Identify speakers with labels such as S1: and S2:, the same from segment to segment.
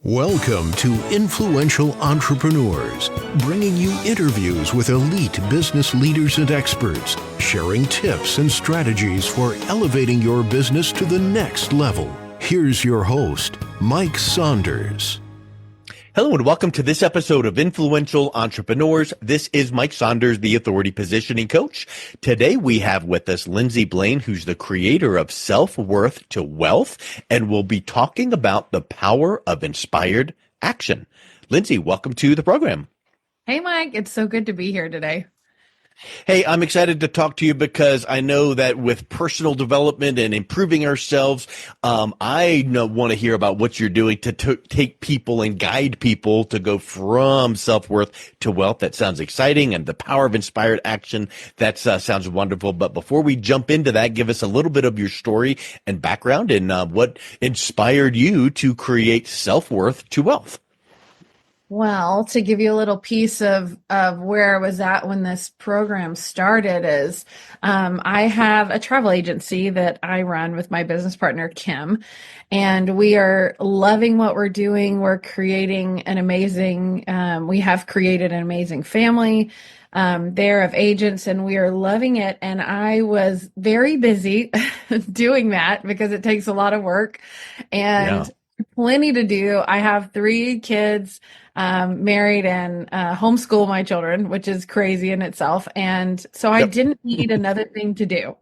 S1: Welcome to Influential Entrepreneurs, bringing you interviews with elite business leaders and experts, sharing tips and strategies for elevating your business to the next level. Here's your host, Mike Saunders.
S2: Hello and welcome to this episode of Influential Entrepreneurs. This is Mike Saunders, the Authority Positioning Coach. Today we have with us Lindsay Blain, who's the creator of Self-Worth to Wealth, and we'll be talking about the power of inspired action. Lindsay, welcome to the program.
S3: Hey, Mike. It's so good to be here today.
S2: Hey, I'm excited to talk to you because I know that with personal development and improving ourselves, I want to hear about what you're doing to take people and guide people to go from self-worth to wealth. That sounds exciting. And the power of inspired action, that sounds wonderful. But before we jump into that, give us a little bit of your story and background and what inspired you to create self-worth to wealth.
S3: Well, to give you a little piece of where I was at when this program started is I have a travel agency that I run with my business partner, Kim, and we are loving what we're doing. We're creating an amazing, we have created an amazing family there of agents, and we are loving it. And I was very busy doing that because it takes a lot of work and plenty to do. I have 3 kids, married and homeschool my children, which is crazy in itself. And so I didn't need another thing to do.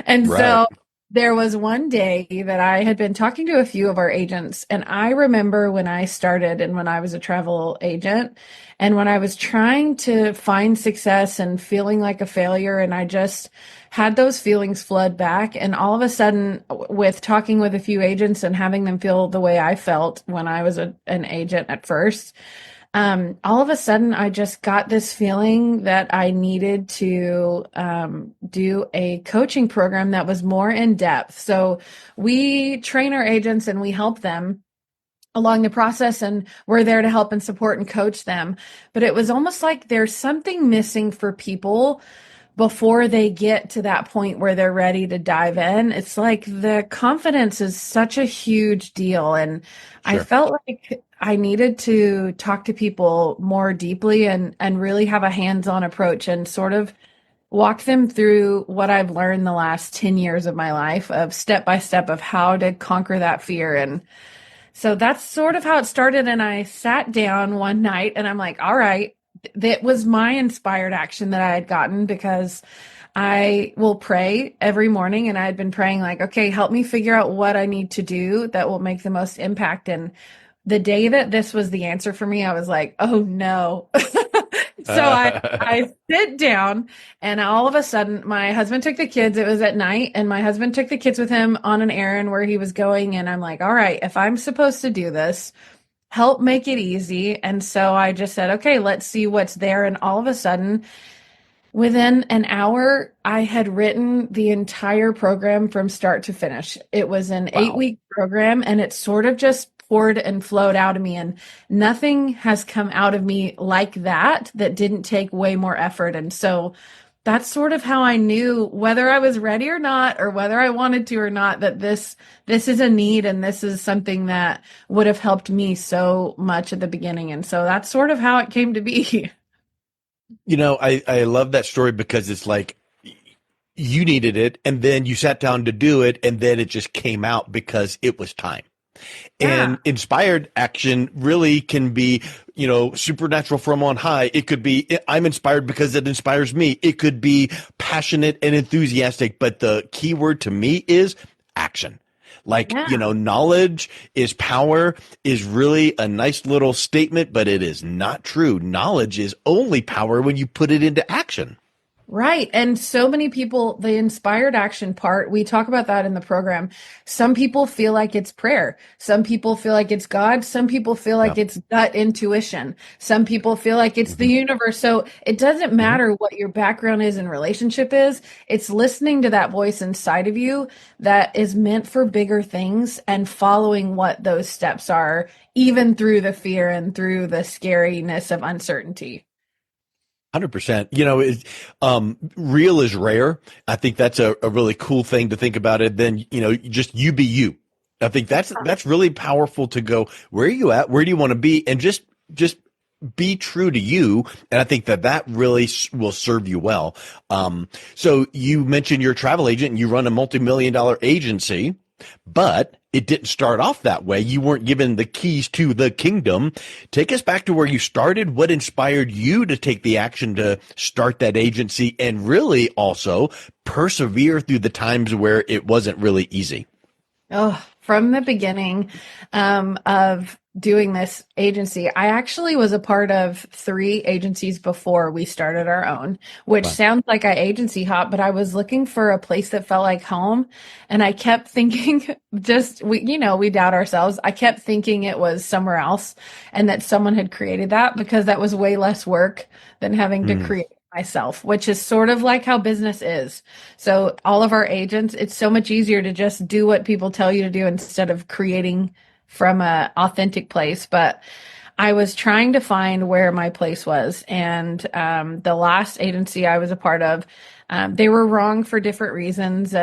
S3: And so there was one day that I had been talking to a few of our agents, and I remember when I started and when I was a travel agent and when I was trying to find success and feeling like a failure, and I just had those feelings flood back. And all of a sudden, with talking with a few agents and having them feel the way I felt when I was an agent at first, all of a sudden, I just got this feeling that I needed to do a coaching program that was more in depth. So we train our agents and we help them along the process, and we're there to help and support and coach them. But it was almost like there's something missing for people before they get to that point where they're ready to dive in. It's like the confidence is such a huge deal. And I felt like I needed to talk to people more deeply and really have a hands-on approach and sort of walk them through what I've learned the last 10 years of my life of step by step of how to conquer that fear. And so that's sort of how it started. And I sat down one night and I'm like, all right, that was my inspired action that I had gotten, because I will pray every morning, and I had been praying like, okay, help me figure out what I need to do that will make the most impact. And the day that this was the answer for me, I was like, oh no. So I sit down, and all of a sudden my husband took the kids. It was at night, and my husband took the kids with him on an errand where he was going. And I'm like, all right, if I'm supposed to do this, help make it easy. And so I just said, okay, let's see what's there. And all of a sudden, within an hour, I had written the entire program from start to finish. It was an 8-week program, and it sort of just poured and flowed out of me. And nothing has come out of me like that didn't take way more effort. And so that's sort of how I knew, whether I was ready or not, or whether I wanted to or not, that this is a need, and this is something that would have helped me so much at the beginning. And so that's sort of how it came to be.
S2: You know, I love that story because it's like you needed it, and then you sat down to do it, and then it just came out because it was time. And inspired action really can be, supernatural from on high. It could be, I'm inspired because it inspires me. It could be passionate and enthusiastic. But the key word to me is action. Knowledge is power is really a nice little statement, but it is not true. Knowledge is only power when you put it into action.
S3: Right. And so many people, the inspired action part, we talk about that in the program. Some people feel like it's prayer. Some people feel like it's God. Some people feel like it's gut intuition. Some people feel like it's the universe. So it doesn't matter what your background is and relationship is. It's listening to that voice inside of you that is meant for bigger things and following what those steps are, even through the fear and through the scariness of uncertainty.
S2: 100%. Real is rare. I think that's a really cool thing to think about it. Then, just you be you. I think that's really powerful to go, where are you at? Where do you want to be? And just be true to you. And I think that really will serve you well. So you mentioned you're a travel agent and you run a multi-million-dollar agency, but it didn't start off that way. You weren't given the keys to the kingdom. Take us back to where you started. What inspired you to take the action to start that agency and really also persevere through the times where it wasn't really easy?
S3: Oh, from the beginning of doing this agency, I actually was a part of 3 agencies before we started our own, which
S2: Wow.
S3: sounds like I agency hop, but I was looking for a place that felt like home. And I kept thinking we doubt ourselves. I kept thinking it was somewhere else and that someone had created that, because that was way less work than having to create myself, which is sort of like how business is. So all of our agents, it's so much easier to just do what people tell you to do instead of creating from a authentic place. But I was trying to find where my place was. And the last agency I was a part of, they were wrong for different reasons,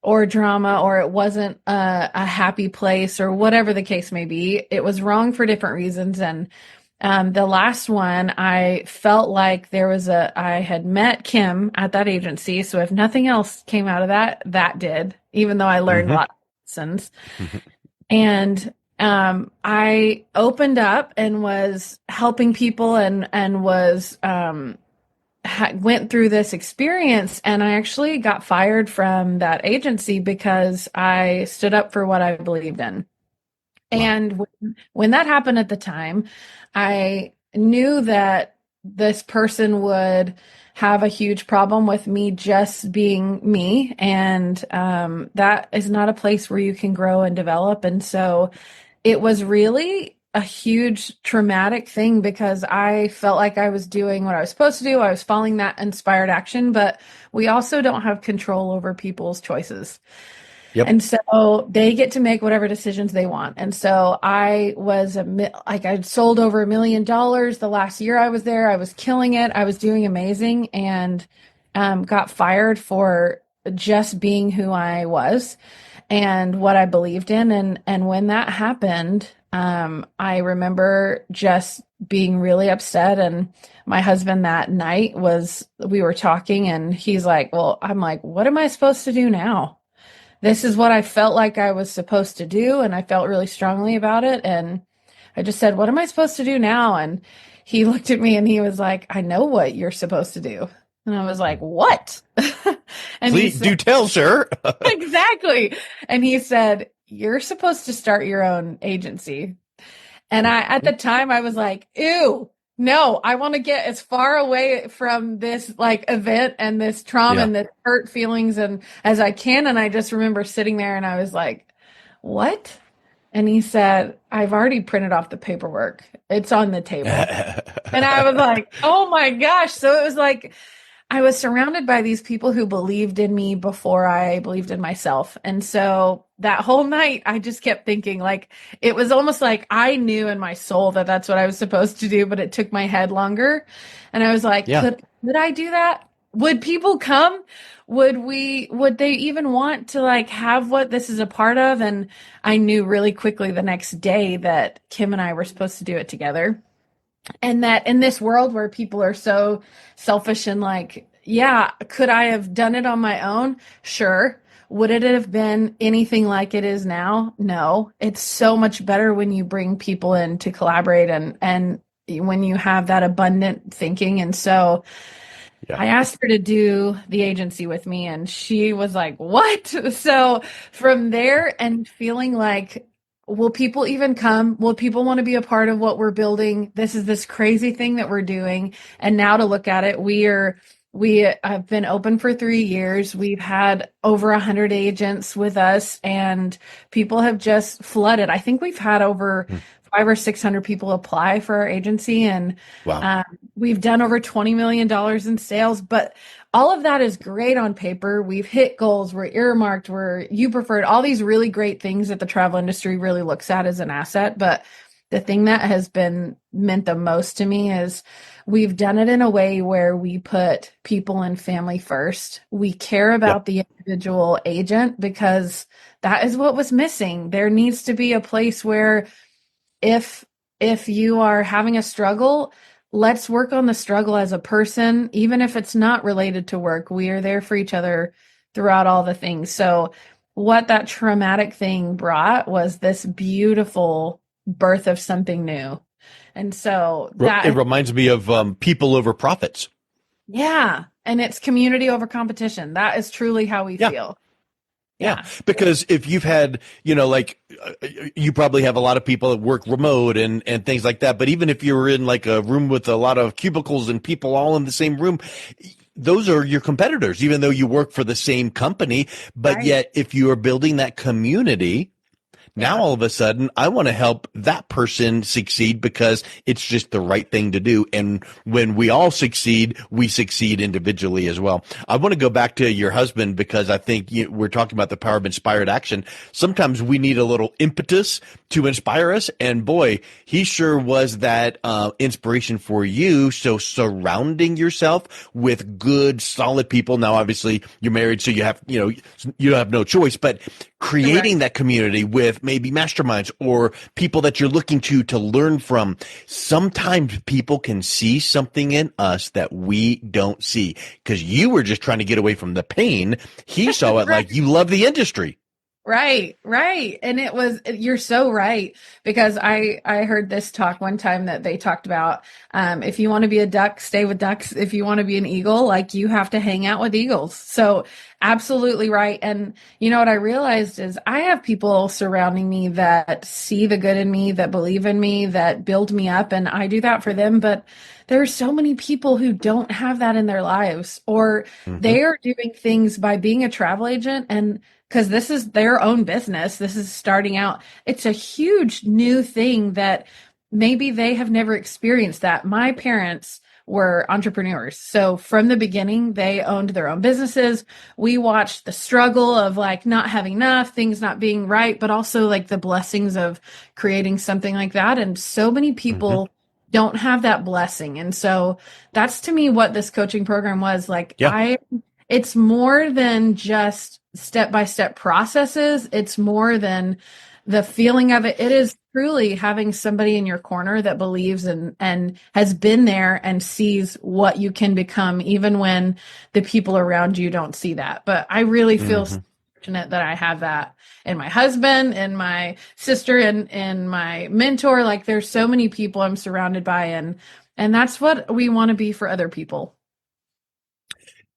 S3: or drama, or it wasn't a happy place, or whatever the case may be. It was wrong for different reasons. And the last one, I felt like I had met Kim at that agency. So if nothing else came out of that did, even though I learned a lot of lessons. And I opened up and was helping people and was went through this experience, and I actually got fired from that agency because I stood up for what I believed in. Wow. And when that happened at the time, I knew that this person would have a huge problem with me just being me. And that is not a place where you can grow and develop. And so it was really a huge traumatic thing, because I felt like I was doing what I was supposed to do. I was following that inspired action, but we also don't have control over people's choices. Yep. And so they get to make whatever decisions they want. And so I was I'd sold over $1 million the last year I was there. I was killing it. I was doing amazing, and got fired for just being who I was and what I believed in. And when that happened, I remember just being really upset. And my husband that night we were talking, and he's like, well, I'm like, what am I supposed to do now? This is what I felt like I was supposed to do. And I felt really strongly about it. And I just said, what am I supposed to do now? And he looked at me and he was like, I know what you're supposed to do. And I was like, what? And
S2: please do tell, sir.
S3: Exactly. And he said, you're supposed to start your own agency. And at the time I was like, ew. No, I want to get as far away from this event and this trauma and this hurt feelings and as I can. And I just remember sitting there and I was like, what? And he said, I've already printed off the paperwork. It's on the table. And I was like, oh my gosh. So it was like, I was surrounded by these people who believed in me before I believed in myself. And so that whole night, I just kept thinking, it was almost like I knew in my soul that that's what I was supposed to do, but it took my head longer. And I was like, could I do that? Would people come? Would they even want to have what this is a part of? And I knew really quickly the next day that Kim and I were supposed to do it together. And that in this world where people are so selfish and could I have done it on my own? Sure. Would it have been anything like it is now? No. It's so much better when you bring people in to collaborate and when you have that abundant thinking. And so I asked her to do the agency with me, and she was like, what? So from there, and feeling like, will people even come? Will people want to be a part of what we're building? This is this crazy thing that we're doing. And now to look at it, we have been open for 3 years. We've had over 100 agents with us, and people have just flooded. I think we've had over 500 or 600 people apply for our agency, and we've done over $20 million in sales. But all of that is great on paper. We've hit goals. We're earmarked. We're you preferred. All these really great things that the travel industry really looks at as an asset. But the thing that has been meant the most to me is we've done it in a way where we put people and family first. We care
S2: Yep.
S3: about the individual agent because that is what was missing. There needs to be a place where if you are having a struggle, let's work on the struggle as a person, even if it's not related to work. We are there for each other throughout all the things. So what that traumatic thing brought was this beautiful birth of something new. And so
S2: It
S3: that,
S2: reminds me of people over profits.
S3: yeah, and it's community over competition. That is truly how we
S2: Yeah.
S3: feel.
S2: Yeah,
S3: Yeah.
S2: because if you've had, like you probably have a lot of people that work remote and things like that. But even if you're in like a room with a lot of cubicles and people all in the same room, those are your competitors, even though you work for the same company. But
S3: Right.
S2: yet, if you are building that community, now
S3: Yeah.
S2: all of a sudden, I want to help that person succeed because it's just the right thing to do. And when we all succeed, we succeed individually as well. I want to go back to your husband because I think we're talking about the power of inspired action. Sometimes we need a little impetus to inspire us. And boy, he sure was that inspiration for you. So surrounding yourself with good, solid people. Now, obviously, you're married, so you have, you have no choice, but creating
S3: Correct.
S2: that community with maybe masterminds or people that you're looking to learn from. Sometimes people can see something in us that we don't see because you were just trying to get away from the pain. He saw it
S3: Right.
S2: like you love the industry.
S3: Right, right. And you're so right because I heard this talk one time that they talked about if you want to be a duck, stay with ducks. If you want to be an eagle, like you have to hang out with eagles. So absolutely right. And you know what I realized is I have people surrounding me that see the good in me, that believe in me, that build me up, and I do that for them. But there are so many people who don't have that in their lives, or
S2: Mm-hmm.
S3: they are doing things by being a travel agent and because this is their own business. This is starting out. It's a huge new thing that maybe they have never experienced that. My parents were entrepreneurs. So from the beginning, they owned their own businesses. We watched the struggle of like not having enough, things not being right, but also like the blessings of creating something like that. And so many
S2: Mm-hmm.
S3: people don't have that blessing. And so that's to me what this coaching program was like.
S2: Yeah.
S3: It's more than just step by step processes. It's more than the feeling of it. It is truly having somebody in your corner that believes and has been there and sees what you can become, even when the people around you don't see that. But I really feel
S2: Mm-hmm.
S3: fortunate that I have that in my husband and my sister and my mentor. Like there's so many people I'm surrounded by and that's what we want to be for other people.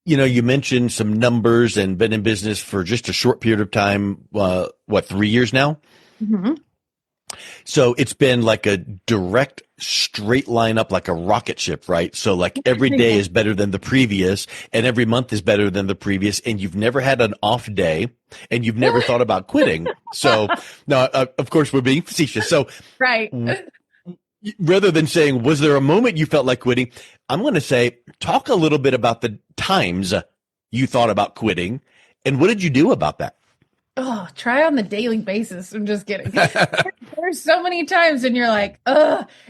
S2: You mentioned some numbers and been in business for just a short period of time. 3 years now?
S3: Mhm.
S2: So it's been like a direct straight line up like a rocket ship, right? So like every day is better than the previous and every month is better than the previous. And you've never had an off day and you've never thought about quitting. So no, of course we're being facetious. So
S3: Right.
S2: rather than saying, was there a moment you felt like quitting? I'm going to say, talk a little bit about the times you thought about quitting and what did you do about that?
S3: Oh, try on the daily basis. I'm just kidding. There's so many times and you're like,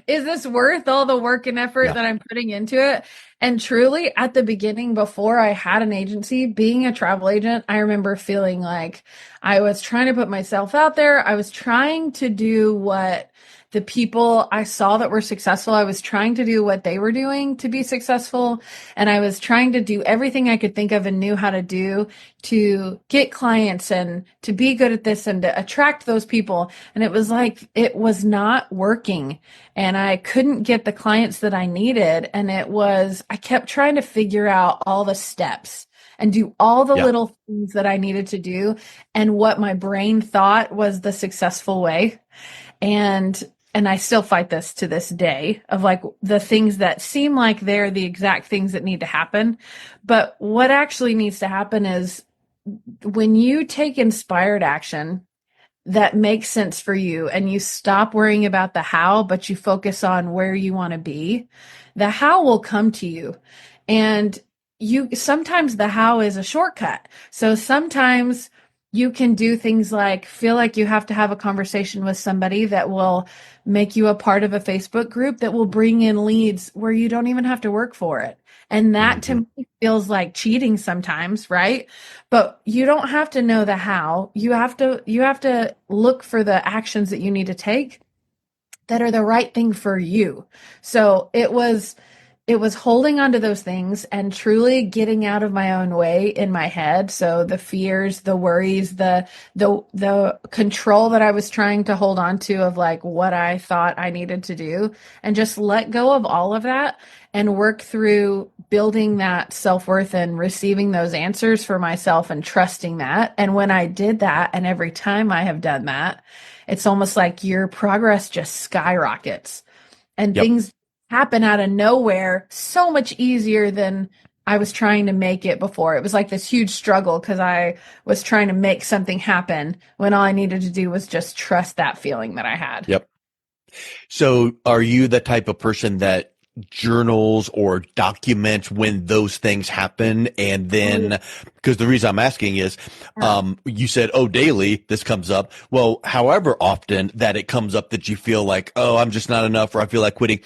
S3: is this worth all the work and effort
S2: Yeah.
S3: that I'm putting into it? And truly, at the beginning, before I had an agency, being a travel agent, I remember feeling like I was trying to put myself out there. I was trying to do what the people I saw that were successful, I was trying to do what they were doing to be successful. And I was trying to do everything I could think of and knew how to do to get clients and to be good at this and to attract those people. And it was like, it was not working and I couldn't get the clients that I needed. And I kept trying to figure out all the steps and do all the
S2: Yeah.
S3: little things that I needed to do and what my brain thought was the successful way. And I still fight this to this day of like the things that seem like they're the exact things that need to happen. But what actually needs to happen is when you take inspired action that makes sense for you and you stop worrying about the how, but you focus on where you want to be, the how will come to you. And sometimes the how is a shortcut. So sometimes You can do things like feel like you have to have a conversation with somebody that will make you a part of a Facebook group that will bring in leads where you don't even have to work for it. And that to
S2: Hmm.
S3: me feels like cheating sometimes, right? But you don't have to know the how. You have to look for the actions that you need to take that are the right thing for you. So it was holding on to those things and truly getting out of my own way in my head. So the fears, the worries, the control that I was trying to hold on to of like what I thought I needed to do, and just let go of all of that and work through building that self-worth and receiving those answers for myself and trusting that. And when I did that, and every time I have done that, it's almost like your progress just skyrockets and
S2: Yep.
S3: things happen out of nowhere so much easier than I was trying to make it before. It was like this huge struggle because I was trying to make something happen when all I needed to do was just trust that feeling that I had.
S2: Yep. So are you the type of person that journals or documents when those things happen? And then, because the reason I'm asking is,
S3: Yeah.
S2: you said, oh, daily this comes up. Well, however often that it comes up that you feel like, oh, I'm just not enough, or I feel like quitting.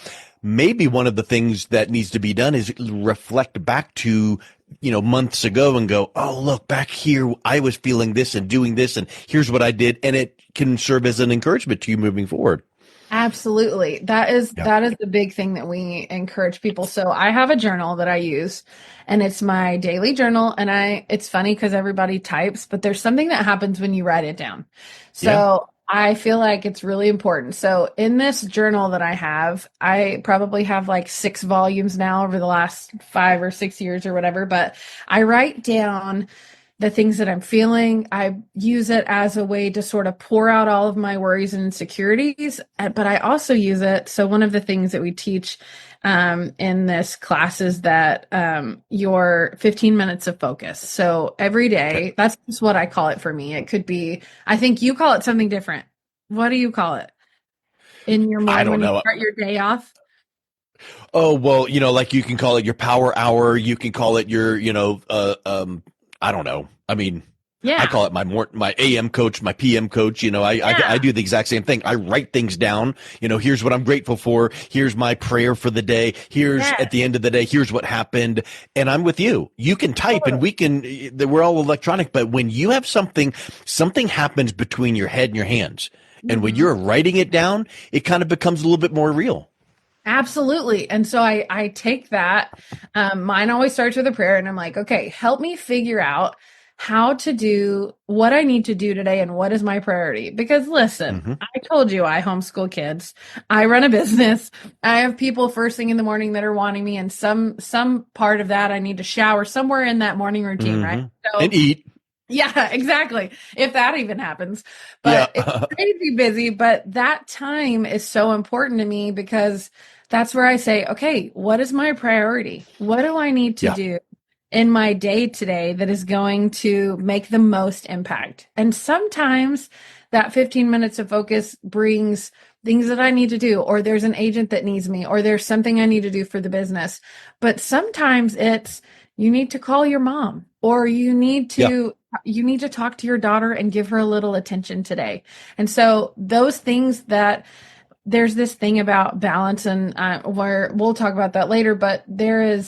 S2: Maybe one of the things that needs to be done is reflect back to, months ago and go, oh, look, back here, I was feeling this and doing this, and here's what I did. And it can serve as an encouragement to you moving forward.
S3: Absolutely. That is
S2: Yeah.
S3: that is the big thing that we encourage people. So I have a journal that I use, and it's my daily journal, and it's funny because everybody types, but there's something that happens when you write it down.
S2: Yeah.
S3: So I feel like it's really important. So in this journal that I probably have like 6 volumes now over the last 5 or 6 years or whatever, but I write down the things that I'm feeling. I use it as a way to sort of pour out all of my worries and insecurities, but I also use it. So one of the things that we teach in this class is that your 15 minutes of focus. So every
S2: Okay.
S3: day, that's just what I call it for me. It could be, I think you call it something different. What do you call it in your
S2: I
S3: mind
S2: don't
S3: when you
S2: know.
S3: start your day off?
S2: Oh, well, like you can call it your power hour. You can call it your, I don't know. I mean, I
S3: Yeah.
S2: call it my AM coach, my PM coach. I
S3: Yeah.
S2: do the exact same thing. I write things down. Here's what I'm grateful for. Here's my prayer for the day. Here's
S3: Yes.
S2: at the end of the day, here's what happened. And I'm with you. You can type and we're all electronic, but when you have something happens between your head and your hands. And when
S3: Mhm.
S2: you're writing it down, it kind of becomes a little bit more real.
S3: Absolutely. And so I take that. Mine always starts with a prayer, and I'm like, okay, help me figure out how to do what I need to do today and what is my priority. Because listen,
S2: Hmm.
S3: I told you I homeschool kids. I run a business. I have people first thing in the morning that are wanting me, and some part of that I need to shower somewhere in that morning routine, right?
S2: Hmm. And
S3: So
S2: eat.
S3: yeah, exactly. If that even happens.
S2: Yeah.
S3: But it's crazy busy, but that time is so important to me because that's where I say, okay, what is my priority? What do I need to
S2: Yeah.
S3: do in my day today that is going to make the most impact? And sometimes that 15 minutes of focus brings things that I need to do, or there's an agent that needs me, or there's something I need to do for the business. But sometimes it's you need to call your mom, or
S2: Yeah.
S3: you need to talk to your daughter and give her a little attention today. And so those things that there's this thing about balance, and where we'll talk about that later, but there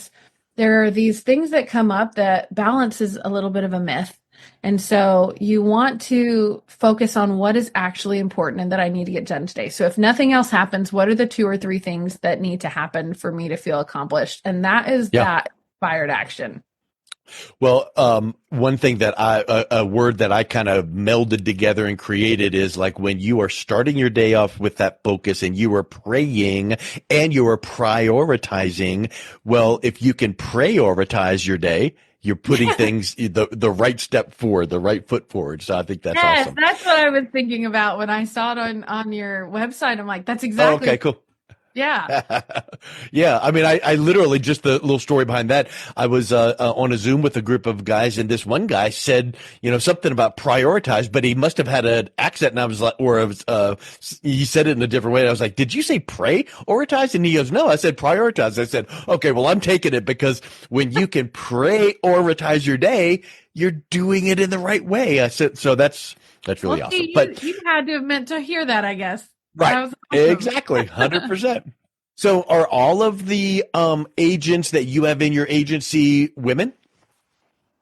S3: are these things that come up that balance is a little bit of a myth. And so you want to focus on what is actually important and that I need to get done today. So if nothing else happens, what are the 2 or 3 things that need to happen for me to feel accomplished? And that is
S2: Yeah.
S3: that inspired action.
S2: Well, one thing that a word that I kind of melded together and created is like when you are starting your day off with that focus and you are praying and you are prioritizing. Well, if you can prioritize your day, you're putting things the right step forward, the right foot forward. So I think that's
S3: Yes,
S2: awesome.
S3: that's what I was thinking about when I saw it on your website. I'm like, that's
S2: Oh,
S3: exactly,
S2: okay, cool.
S3: yeah.
S2: Yeah, I mean, I literally just the little story behind that. I was on a Zoom with a group of guys, and this one guy said, something about prioritize, but he must have had an accent, and I was like, or it was, he said it in a different way. And I was like, "Did you say prioritize?" And he goes, "No, I said prioritize." I said, "Okay, well, I'm taking it because when you can prioritize your day." you're doing it in the right way. I said, so that's really awesome.
S3: See,
S2: But
S3: you had to have meant to hear that, I guess.
S2: right,
S3: That was awesome.
S2: exactly, 100%. So are all of the agents that you have in your agency women?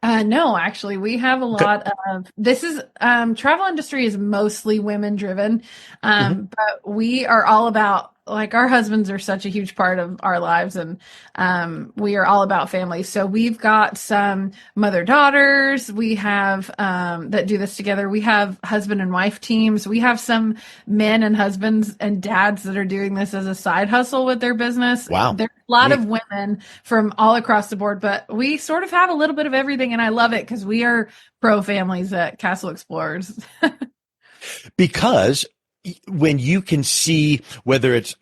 S3: No, actually, we have a lot of this is travel industry is mostly women driven, but we are all about like our husbands are such a huge part of our lives, and we are all about family. So we've got some mother daughters. We have that do this together. We have husband and wife teams. We have some men and husbands and dads that are doing this as a side hustle with their business.
S2: Wow.
S3: There's a lot of women from all across the board, but we sort of have a little bit of everything, and I love it because we are pro families at Castle Explorers.
S2: Because when you can see whether it's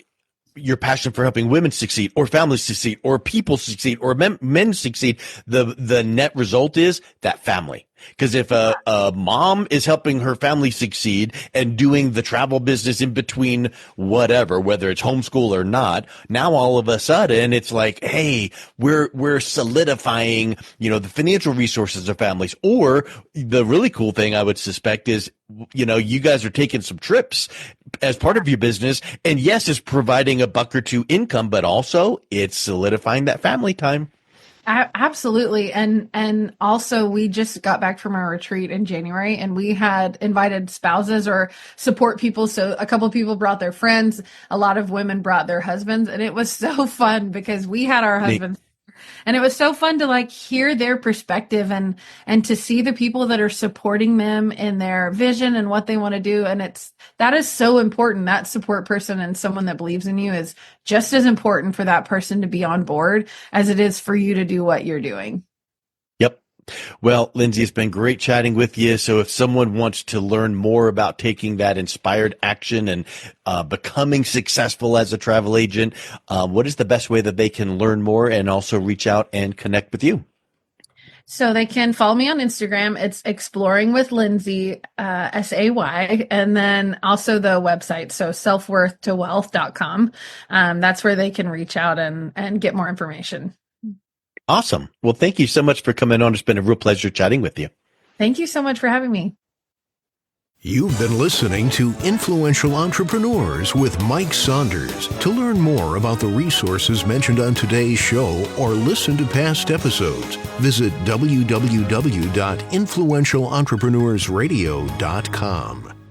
S2: your passion for helping women succeed or families succeed or people succeed or men succeed, the net result is that family. Because if a mom is helping her family succeed and doing the travel business in between whatever, whether it's homeschool or not, now all of a sudden it's like, hey, we're solidifying, the financial resources of families. Or the really cool thing I would suspect is, you guys are taking some trips as part of your business. And yes, it's providing a buck or two income, but also it's solidifying that family time.
S3: Absolutely. And also we just got back from our retreat in January, and we had invited spouses or support people. So a couple of people brought their friends. A lot of women brought their husbands, and it was so fun because we had our husbands. And it was so fun to like hear their perspective and to see the people that are supporting them in their vision and what they want to do. And that is so important. That support person and someone that believes in you is just as important for that person to be on board as it is for you to do what you're doing.
S2: Yep. Well, Lindsay, it's been great chatting with you. So if someone wants to learn more about taking that inspired action and becoming successful as a travel agent, what is the best way that they can learn more and also reach out and connect with you?
S3: So they can follow me on Instagram. It's Exploring with Lindsay, SAY, and then also the website. So selfworthtowealth.com. That's where they can reach out and get more information.
S2: Awesome. Well, thank you so much for coming on. It's been a real pleasure chatting with you.
S3: Thank you so much for having me.
S1: You've been listening to Influential Entrepreneurs with Mike Saunders. To learn more about the resources mentioned on today's show or listen to past episodes, visit www.influentialentrepreneursradio.com.